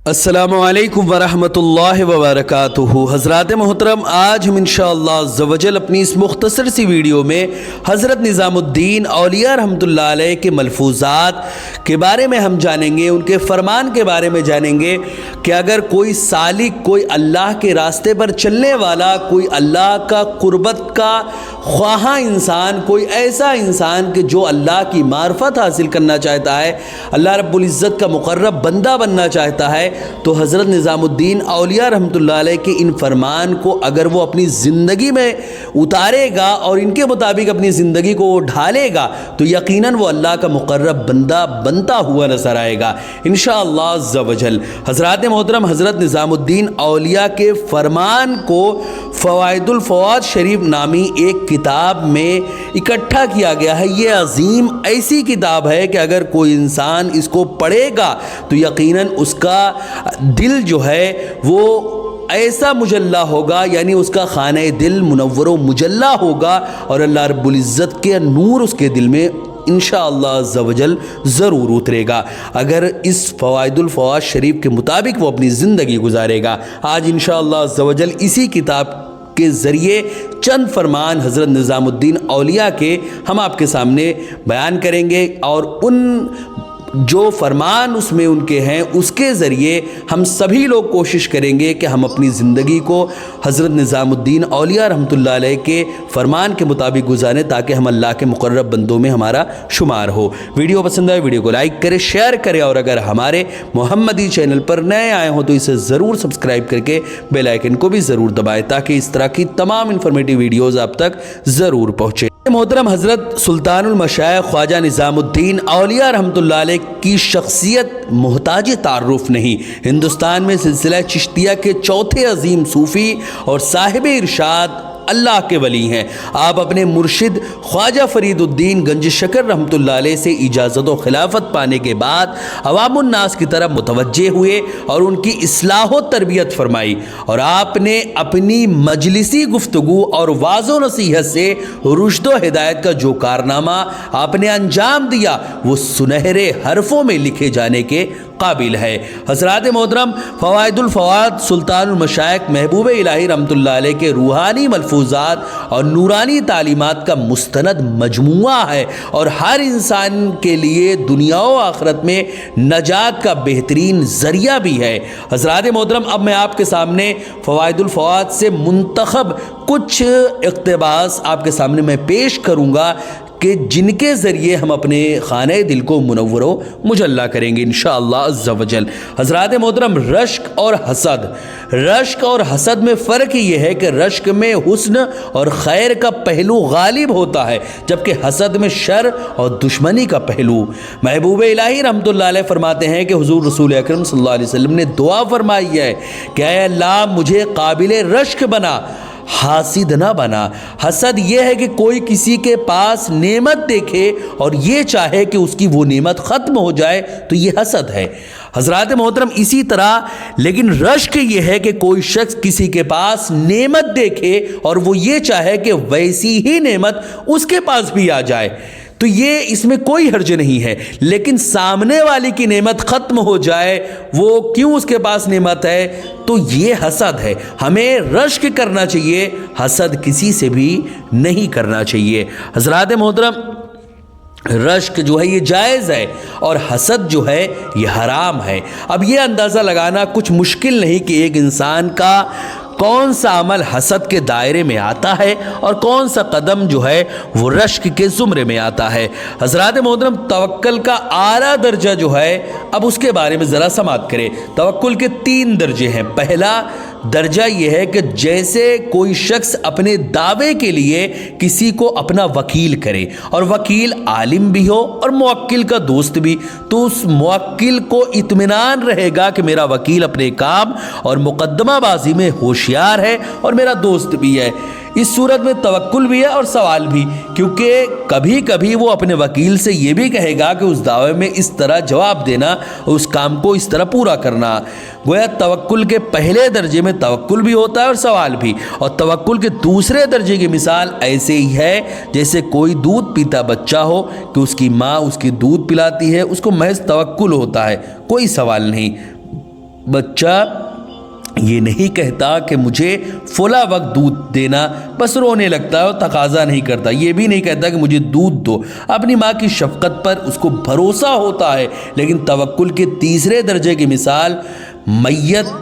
السلام علیکم ورحمۃ اللہ وبرکاتہ۔ حضرات محترم، آج ہم انشاءاللہ عز و جل اپنی اس مختصر سی ویڈیو میں حضرت نظام الدین اولیاء رحمۃ اللہ علیہ کے ملفوظات کے بارے میں ہم جانیں گے، ان کے فرمان کے بارے میں جانیں گے کہ اگر کوئی سالک، کوئی اللہ کے راستے پر چلنے والا، کوئی اللہ کا قربت کا خواہاں انسان، کوئی ایسا انسان کہ جو اللہ کی معرفت حاصل کرنا چاہتا ہے، اللہ رب العزت کا مقرب بندہ بننا چاہتا ہے، تو حضرت نظام الدین اولیاء رحمۃ اللہ علیہ کے ان فرمان کو اگر وہ اپنی زندگی میں اتارے گا اور ان کے مطابق اپنی زندگی کو وہ ڈھالے گا تو یقیناً وہ اللہ کا مقرب بندہ بنتا ہوا نظر آئے گا انشاءاللہ عز و جل۔ حضرات محترم، حضرت نظام الدین اولیاء کے فرمان کو فوائد الفوائد شریف نامی ایک کتاب میں اکٹھا کیا گیا ہے۔ یہ عظیم ایسی کتاب ہے کہ اگر کوئی انسان اس کو پڑھے گا تو یقیناً اس کا دل جو ہے وہ ایسا مجلہ ہوگا، یعنی اس کا خانہ دل منور و مجلہ ہوگا اور اللہ رب العزت کے نور اس کے دل میں انشاءاللہ عز و جل ضرور اترے گا اگر اس فوائد الفوائد شریف کے مطابق وہ اپنی زندگی گزارے گا۔ آج انشاءاللہ عز و جل اسی کتاب کے ذریعے چند فرمان حضرت نظام الدین اولیاء کے ہم آپ کے سامنے بیان کریں گے، اور ان جو فرمان اس میں ان کے ہیں اس کے ذریعے ہم سبھی لوگ کوشش کریں گے کہ ہم اپنی زندگی کو حضرت نظام الدین اولیاء رحمۃ اللہ علیہ کے فرمان کے مطابق گزاریں تاکہ ہم اللہ کے مقرب بندوں میں ہمارا شمار ہو۔ ویڈیو پسند آئے ویڈیو کو لائک کریں، شیئر کریں، اور اگر ہمارے محمدی چینل پر نئے آئے ہوں تو اسے ضرور سبسکرائب کر کے بیل آئیکن کو بھی ضرور دبائیں تاکہ اس طرح کی تمام انفارمیٹیو ویڈیوز آپ تک ضرور پہنچے۔ محترم، حضرت سلطان المشائخ خواجہ نظام الدین اولیاء رحمۃ اللہ علیہ کی شخصیت محتاج تعارف نہیں۔ ہندوستان میں سلسلہ چشتیہ کے چوتھے عظیم صوفی اور صاحب ارشاد اللہ کے ولی ہیں۔ آپ اپنے مرشد خواجہ فرید الدین گنج شکر رحمۃ اللہ علیہ سے اجازت و خلافت پانے کے بعد عوام الناس کی طرف متوجہ ہوئے اور ان کی اصلاح و تربیت فرمائی، اور آپ نے اپنی مجلسی گفتگو اور واعظ و نصیحت سے رشد و ہدایت کا جو کارنامہ آپ نے انجام دیا وہ سنہرے حرفوں میں لکھے جانے کے قابل ہے۔ حضرات محترم، فوائد الفوائد سلطان المشائخ محبوب الہی رحمۃ اللہ علیہ کے روحانی ملفوظات اور نورانی تعلیمات کا مستند مجموعہ ہے اور ہر انسان کے لیے دنیا و آخرت میں نجات کا بہترین ذریعہ بھی ہے۔ حضرات محترم، اب میں آپ کے سامنے فوائد الفوائد سے منتخب کچھ اقتباس آپ کے سامنے میں پیش کروں گا کہ جن کے ذریعے ہم اپنے خانہ دل کو منور و مجلہ کریں گے انشاءاللہ عز و جل۔ حضرات محترم، رشک اور حسد میں فرق یہ ہے کہ رشک میں حسن اور خیر کا پہلو غالب ہوتا ہے جبکہ حسد میں شر اور دشمنی کا پہلو۔ محبوب الہی رحمۃ اللہ علیہ فرماتے ہیں کہ حضور رسول اکرم صلی اللہ علیہ وسلم نے دعا فرمائی ہے کہ اے اللہ مجھے قابل رشک بنا، حاسد نہ بنا۔ حسد یہ ہے کہ کوئی کسی کے پاس نعمت دیکھے اور یہ چاہے کہ اس کی وہ نعمت ختم ہو جائے تو یہ حسد ہے۔ حضرات محترم، اسی طرح لیکن رشک یہ ہے کہ کوئی شخص کسی کے پاس نعمت دیکھے اور وہ یہ چاہے کہ ویسی ہی نعمت اس کے پاس بھی آ جائے، تو یہ اس میں کوئی حرج نہیں ہے، لیکن سامنے والی کی نعمت ختم ہو جائے، وہ کیوں اس کے پاس نعمت ہے، تو یہ حسد ہے۔ ہمیں رشک کرنا چاہیے، حسد کسی سے بھی نہیں کرنا چاہیے۔ حضرات محترم، رشک جو ہے یہ جائز ہے اور حسد جو ہے یہ حرام ہے۔ اب یہ اندازہ لگانا کچھ مشکل نہیں کہ ایک انسان کا کون سا عمل حسد کے دائرے میں آتا ہے اور کون سا قدم جو ہے وہ رشک کے زمرے میں آتا ہے۔ حضرات محترم، توکل کا اعلیٰ درجہ جو ہے، اب اس کے بارے میں ذرا سماعت کریں۔ توکل کے 3 درجے ہیں۔ پہلا درجہ یہ ہے کہ جیسے کوئی شخص اپنے دعوے کے لیے کسی کو اپنا وکیل کرے اور وکیل عالم بھی ہو اور موکل کا دوست بھی، تو اس موکل کو اطمینان رہے گا کہ میرا وکیل اپنے کام اور مقدمہ بازی میں ہوشیار ہے اور میرا دوست بھی ہے۔ اس صورت میں توکل بھی ہے اور سوال بھی، کیونکہ کبھی کبھی وہ اپنے وکیل سے یہ بھی کہے گا کہ اس دعوے میں اس طرح جواب دینا اور اس کام کو اس طرح پورا کرنا۔ گویا توکل کے پہلے درجے میں توکل بھی ہوتا ہے اور سوال بھی، اور توکل کے دوسرے درجے کی مثال ایسے ہی ہے جیسے کوئی دودھ پیتا بچہ ہو کہ اس کی ماں اس کی دودھ پلاتی ہے، اس کو محض توکل ہوتا ہے، کوئی سوال نہیں۔ بچہ یہ نہیں کہتا کہ مجھے فلاں وقت دودھ دینا، بس رونے لگتا ہے اور تقاضا نہیں کرتا۔ یہ بھی نہیں کہتا کہ مجھے دودھ دو۔ اپنی ماں کی شفقت پر اس کو بھروسہ ہوتا ہے، لیکن توکل کے تیسرے درجے کی مثال میت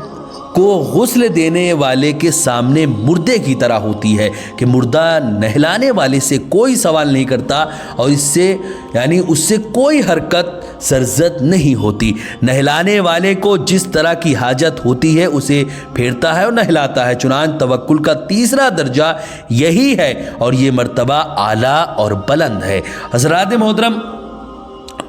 کو غسل دینے والے کے سامنے مردے کی طرح ہوتی ہے کہ مردہ نہلانے والے سے کوئی سوال نہیں کرتا اور اس سے کوئی حرکت سرزد نہیں ہوتی۔ نہلانے والے کو جس طرح کی حاجت ہوتی ہے اسے پھیرتا ہے اور نہلاتا ہے۔ چنانچہ توکل کا تیسرا درجہ یہی ہے اور یہ مرتبہ اعلیٰ اور بلند ہے۔ حضرات محترم،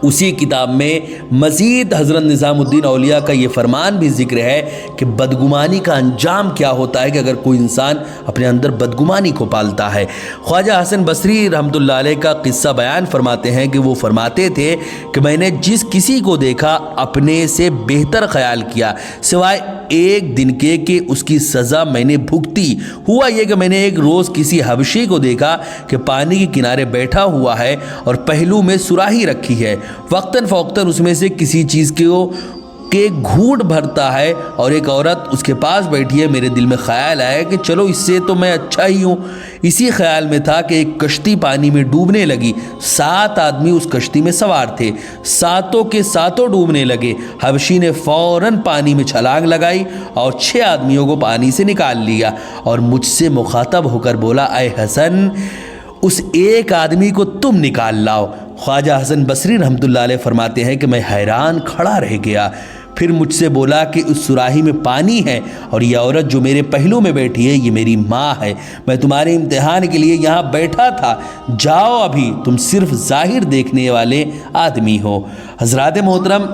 اسی کتاب میں مزید حضرت نظام الدین اولیاء کا یہ فرمان بھی ذکر ہے کہ بدگمانی کا انجام کیا ہوتا ہے کہ اگر کوئی انسان اپنے اندر بدگمانی کو پالتا ہے۔ خواجہ حسن بصری رحمۃ اللہ علیہ کا قصہ بیان فرماتے ہیں کہ وہ فرماتے تھے کہ میں نے جس کسی کو دیکھا اپنے سے بہتر خیال کیا سوائے ایک دن کے کہ اس کی سزا میں نے بھگتی۔ ہوا یہ کہ میں نے ایک روز کسی حبشی کو دیکھا کہ پانی کے کنارے بیٹھا ہوا ہے اور پہلو میں سراہی رکھی ہے، وقتاً فوقتاً اس میں سے کسی چیز کے گھونٹ بھرتا ہے اور ایک عورت اس کے پاس بیٹھی ہے۔ میرے دل میں خیال آیا کہ چلو اس سے تو میں اچھا ہی ہوں۔ اسی خیال میں تھا کہ ایک کشتی پانی میں ڈوبنے لگی۔ 7 آدمی اس کشتی میں سوار تھے، ساتوں کے ساتوں ڈوبنے لگے۔ حبشی نے فوراً پانی میں چھلانگ لگائی اور 6 آدمیوں کو پانی سے نکال لیا اور مجھ سے مخاطب ہو کر بولا، اے حسن، اس ایک آدمی کو تم نکال لاؤ۔ خواجہ حسن بصری رحمۃ اللہ علیہ فرماتے ہیں کہ میں حیران کھڑا رہ گیا۔ پھر مجھ سے بولا کہ اس سراہی میں پانی ہے اور یہ عورت جو میرے پہلو میں بیٹھی ہے یہ میری ماں ہے۔ میں تمہارے امتحان کے لیے یہاں بیٹھا تھا، جاؤ ابھی، تم صرف ظاہر دیکھنے والے آدمی ہو۔ حضرات محترم،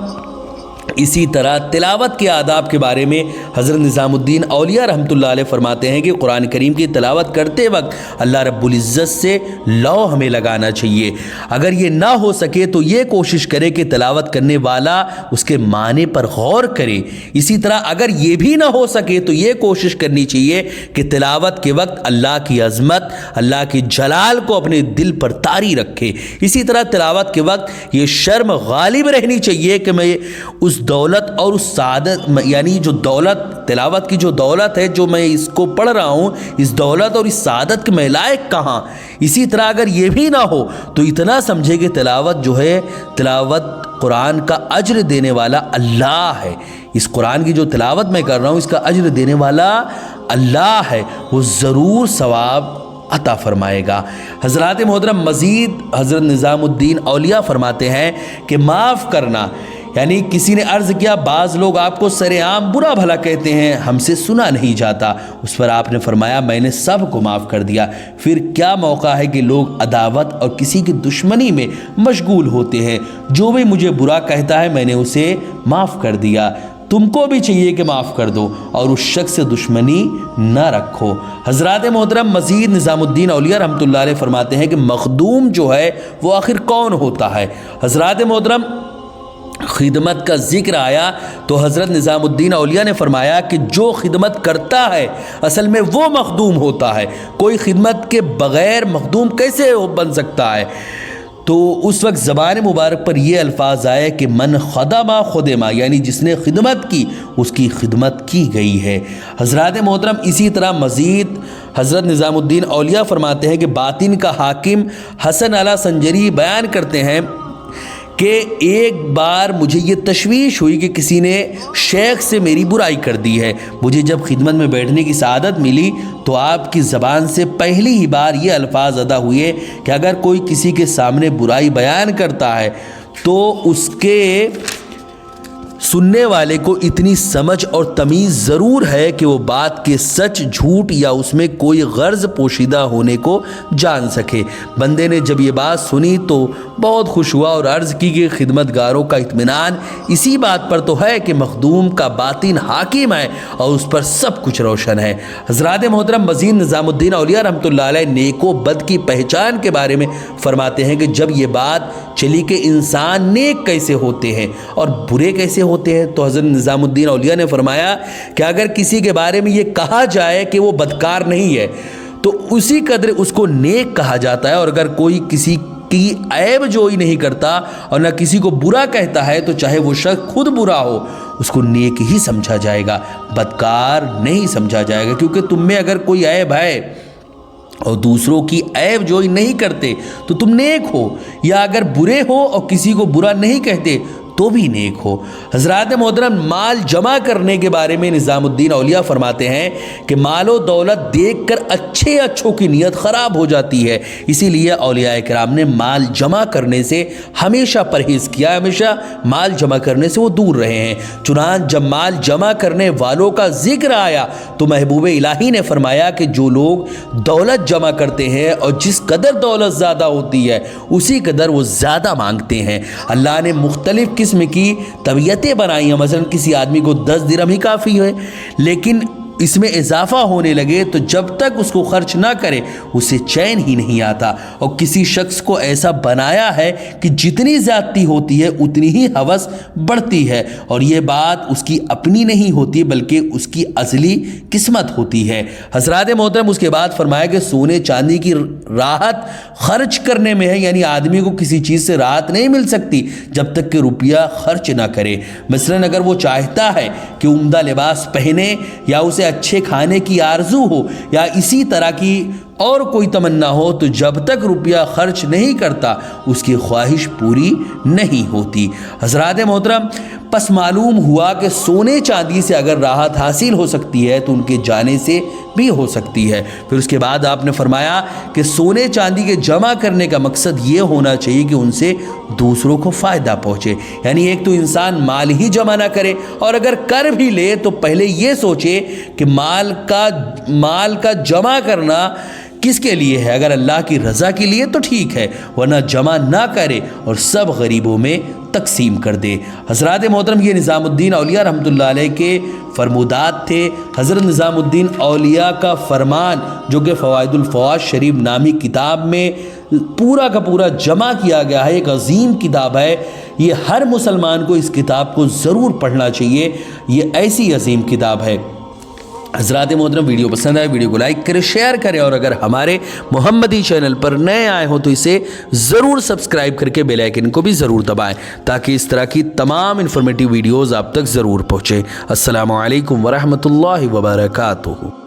اسی طرح تلاوت کے آداب کے بارے میں حضرت نظام الدین اولیاء رحمۃ اللہ علیہ فرماتے ہیں کہ قرآن کریم کی تلاوت کرتے وقت اللہ رب العزت سے لو ہمیں لگانا چاہیے۔ اگر یہ نہ ہو سکے تو یہ کوشش کرے کہ تلاوت کرنے والا اس کے معنی پر غور کرے۔ اسی طرح اگر یہ بھی نہ ہو سکے تو یہ کوشش کرنی چاہیے کہ تلاوت کے وقت اللہ کی عظمت، اللہ کے جلال کو اپنے دل پر طاری رکھے۔ اسی طرح تلاوت کے وقت یہ شرم غالب رہنی چاہیے کہ میں اس دولت اور اس سعادت، یعنی جو دولت، تلاوت کی جو دولت ہے جو میں اس کو پڑھ رہا ہوں، اس دولت اور اس سعادت کے میں لائق کہاں۔ اسی طرح اگر یہ بھی نہ ہو تو اتنا سمجھے کہ تلاوت جو ہے، تلاوت قرآن کا اجر دینے والا اللہ ہے۔ اس قرآن کی جو تلاوت میں کر رہا ہوں اس کا اجر دینے والا اللہ ہے، وہ ضرور ثواب عطا فرمائے گا۔ حضرات محترم، مزید حضرت نظام الدین اولیاء فرماتے ہیں کہ معاف کرنا، یعنی کسی نے عرض کیا بعض لوگ آپ کو سر عام برا بھلا کہتے ہیں، ہم سے سنا نہیں جاتا۔ اس پر آپ نے فرمایا میں نے سب کو معاف کر دیا۔ پھر کیا موقع ہے کہ لوگ عداوت اور کسی کی دشمنی میں مشغول ہوتے ہیں۔ جو بھی مجھے برا کہتا ہے میں نے اسے معاف کر دیا۔ تم کو بھی چاہیے کہ معاف کر دو اور اس شخص سے دشمنی نہ رکھو۔ حضرات محترم، مزید نظام الدین اولیاء رحمۃ اللہ علیہ فرماتے ہیں کہ مخدوم جو ہے وہ آخر کون ہوتا ہے۔ حضرات محترم، خدمت کا ذکر آیا تو حضرت نظام الدین اولیاء نے فرمایا کہ جو خدمت کرتا ہے اصل میں وہ مخدوم ہوتا ہے۔ کوئی خدمت کے بغیر مخدوم کیسے بن سکتا ہے؟ تو اس وقت زبان مبارک پر یہ الفاظ آئے کہ من خدمہ خدمہ، یعنی جس نے خدمت کی اس کی خدمت کی گئی ہے۔ حضرات محترم، اسی طرح مزید حضرت نظام الدین اولیاء فرماتے ہیں کہ باطن کا حاکم حسن علی سنجری بیان کرتے ہیں کہ ایک بار مجھے یہ تشویش ہوئی کہ کسی نے شیخ سے میری برائی کر دی ہے۔ مجھے جب خدمت میں بیٹھنے کی سعادت ملی تو آپ کی زبان سے پہلی ہی بار یہ الفاظ ادا ہوئے کہ اگر کوئی کسی کے سامنے برائی بیان کرتا ہے تو اس کے سننے والے کو اتنی سمجھ اور تمیز ضرور ہے کہ وہ بات کے سچ، جھوٹ یا اس میں کوئی غرض پوشیدہ ہونے کو جان سکے۔ بندے نے جب یہ بات سنی تو بہت خوش ہوا اور عرض کی کہ خدمتگاروں کا اطمینان اسی بات پر تو ہے کہ مخدوم کا باطن حاکم ہے اور اس پر سب کچھ روشن ہے۔ حضرات محترم، مزید نظام الدین اولیاء رحمۃ اللہ علیہ نیک و بد کی پہچان کے بارے میں فرماتے ہیں کہ جب یہ بات چلی کہ انسان نیک کیسے ہوتے ہیں اور برے کیسے ہوتے ہیں تو حضرت نظام الدین اولیاء نے فرمایا کہ اگر کسی کے بارے میں یہ کہا جائے کہ وہ بدکار نہیں ہے تو اسی قدر اس کو نیک کہا جاتا ہے، اور اگر کوئی کسی کی عیب جوئی نہیں کرتا اور نہ کسی کو برا کہتا ہے تو چاہے وہ شخص خود برا ہو اس کو نیک ہی سمجھا جائے گا، بدکار نہیں سمجھا جائے گا۔ کیونکہ تم میں اگر کوئی عیب ہے اور دوسروں کی عیب جوئی نہیں کرتے تو تم نیک ہو، یا اگر برے ہو اور کسی کو برا نہیں کہتے تو بھی نیک ہو۔ حضرات محترم، مال جمع کرنے کے بارے میں نظام الدین اولیاء فرماتے ہیں کہ مال و دولت دیکھ کر اچھوں کی نیت خراب ہو جاتی ہے، اسی لیے اولیاء کرام نے مال جمع کرنے سے ہمیشہ پرہیز کیا، ہمیشہ مال جمع کرنے سے وہ دور رہے ہیں۔ چنانچہ جب مال جمع کرنے والوں کا ذکر آیا تو محبوب الہی نے فرمایا کہ جو لوگ دولت جمع کرتے ہیں اور جس قدر دولت زیادہ ہوتی ہے اسی قدر وہ زیادہ مانگتے ہیں۔ اللہ نے مختلف قسم کی طبیعتیں بنائی ہیں، مثلا کسی آدمی کو 10 درہم ہی کافی ہے، لیکن اس میں اضافہ ہونے لگے تو جب تک اس کو خرچ نہ کرے اسے چین ہی نہیں آتا، اور کسی شخص کو ایسا بنایا ہے کہ جتنی زیادتی ہوتی ہے اتنی ہی ہوس بڑھتی ہے، اور یہ بات اس کی اپنی نہیں ہوتی بلکہ اس کی ازلی قسمت ہوتی ہے۔ حضرات محترم، اس کے بعد فرمایا کہ سونے چاندی کی راحت خرچ کرنے میں ہے، یعنی آدمی کو کسی چیز سے راحت نہیں مل سکتی جب تک کہ روپیہ خرچ نہ کرے۔ مثلا اگر وہ چاہتا ہے کہ عمدہ لباس پہنے، یا اسے اچھے کھانے کی آرزو ہو، یا اسی طرح کی اور کوئی تمنا ہو، تو جب تک روپیہ خرچ نہیں کرتا اس کی خواہش پوری نہیں ہوتی۔ حضرات محترم، پس معلوم ہوا کہ سونے چاندی سے اگر راحت حاصل ہو سکتی ہے تو ان کے جانے سے بھی ہو سکتی ہے۔ پھر اس کے بعد آپ نے فرمایا کہ سونے چاندی کے جمع کرنے کا مقصد یہ ہونا چاہیے کہ ان سے دوسروں کو فائدہ پہنچے، یعنی ایک تو انسان مال ہی جمع نہ کرے، اور اگر کر بھی لے تو پہلے یہ سوچے کہ مال کا جمع کرنا کس کے لیے ہے۔ اگر اللہ کی رضا کے لیے تو ٹھیک ہے، ورنہ جمع نہ کرے اور سب غریبوں میں تقسیم کر دے۔ حضرات محترم، یہ نظام الدین اولیاء رحمۃ اللہ علیہ کے فرمودات تھے۔ حضرت نظام الدین اولیاء کا فرمان جو کہ فوائد الفوائد شریف نامی کتاب میں پورا کا پورا جمع کیا گیا ہے، ایک عظیم کتاب ہے۔ یہ ہر مسلمان کو اس کتاب کو ضرور پڑھنا چاہیے، یہ ایسی عظیم کتاب ہے۔ حضرات محترم، ویڈیو پسند آئے ویڈیو کو لائک کریں، شیئر کریں، اور اگر ہمارے محمدی چینل پر نئے آئے ہوں تو اسے ضرور سبسکرائب کر کے بیل آئیکن کو بھی ضرور دبائیں تاکہ اس طرح کی تمام انفارمیٹیو ویڈیوز آپ تک ضرور پہنچے۔ السلام علیکم ورحمۃ اللہ وبرکاتہ۔